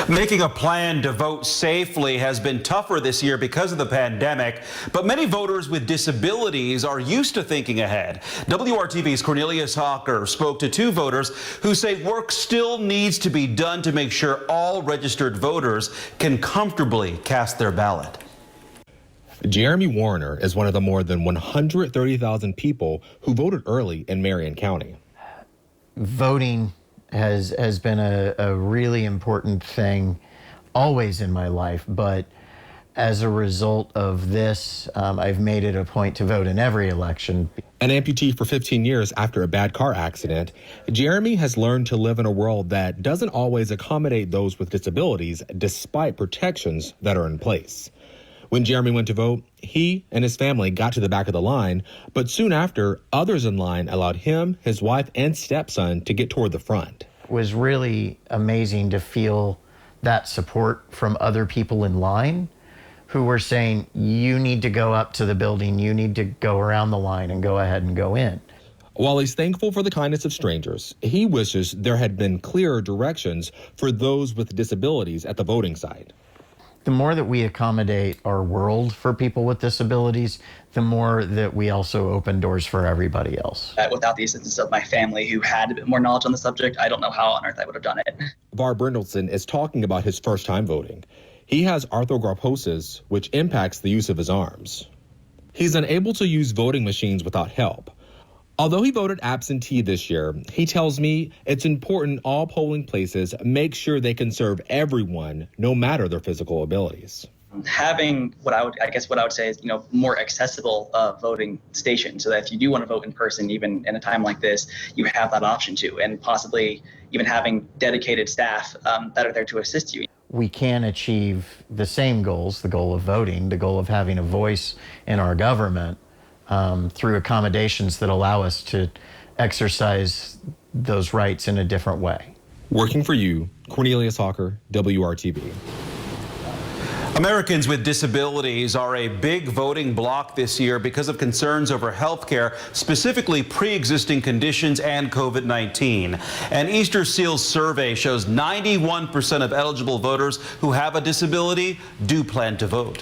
Making a plan to vote safely has been tougher this year because of the pandemic, but many voters with disabilities are used to thinking ahead. WRTV's Cornelius Hawker spoke to two voters who say work still needs to be done to make sure all registered voters can comfortably cast their ballot. Jeremy Warner is one of the more than 130,000 people who voted early in Marion County. Voting has been a really important thing always in my life, but as a result of this, I've made it a point to vote in every election. An amputee for 15 years after a bad car accident, Jeremy has learned to live in a world that doesn't always accommodate those with disabilities despite protections that are in place. When Jeremy went to vote, he and his family got to the back of the line, but soon after, others in line allowed him, his wife, and stepson to get toward the front. It was really amazing to feel that support from other people in line who were saying, you need to go up to the building, you need to go around the line and go ahead and go in. While he's thankful for the kindness of strangers, he wishes there had been clearer directions for those with disabilities at the voting site. The more that we accommodate our world for people with disabilities, the more that we also open doors for everybody else. Without the assistance of my family, who had a bit more knowledge on the subject, I don't know how on earth I would have done it. Var Brindleson is talking about his first time voting. He has arthrogryposis, which impacts the use of his arms. He's unable to use voting machines without help. Although he voted absentee this year, he tells me it's important all polling places make sure they can serve everyone, no matter their physical abilities. Having what I would say is, more accessible voting stations, so that if you do want to vote in person, even in a time like this, you have that option to, and possibly even having dedicated staff that are there to assist you. We can achieve the same goals, the goal of voting, the goal of having a voice in our government, through accommodations that allow us to exercise those rights in a different way. Working for you, Cornelius Hawker, WRTV. Americans with disabilities are a big voting bloc this year because of concerns over health care, specifically pre-existing conditions and COVID-19. An Easter Seals survey shows 91% of eligible voters who have a disability do plan to vote.